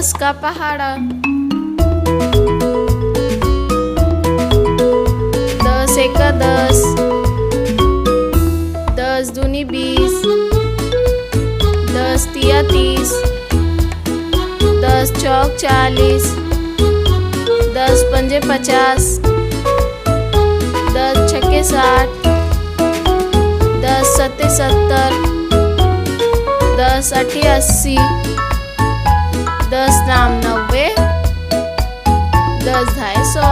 10 का पहाड़ा, 10 एका 10, 10 दूनी 20, 10 तिया 30, 10 चौक 40, 10 पंजे 50, 10 छक्के 60, 10 सत्ते 70, 10 अठी 80, 10 नाम 90, 10 ढाई 100,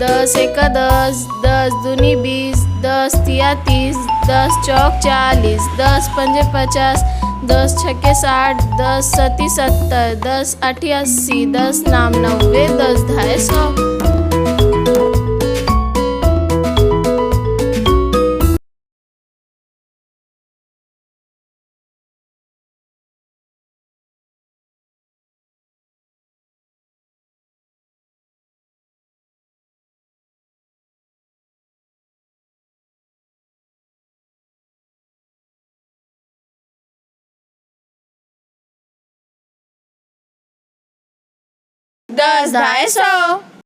10 एका 10, 10 दूनी 20, 10 तिया 30, 10 चौक 40, 10 पंजे 50, 10 छक्के 60, 10 सत्ती 70, 10 अठी 80, 10 नाम 90, 10 ढाई 100। दस ढाई 100।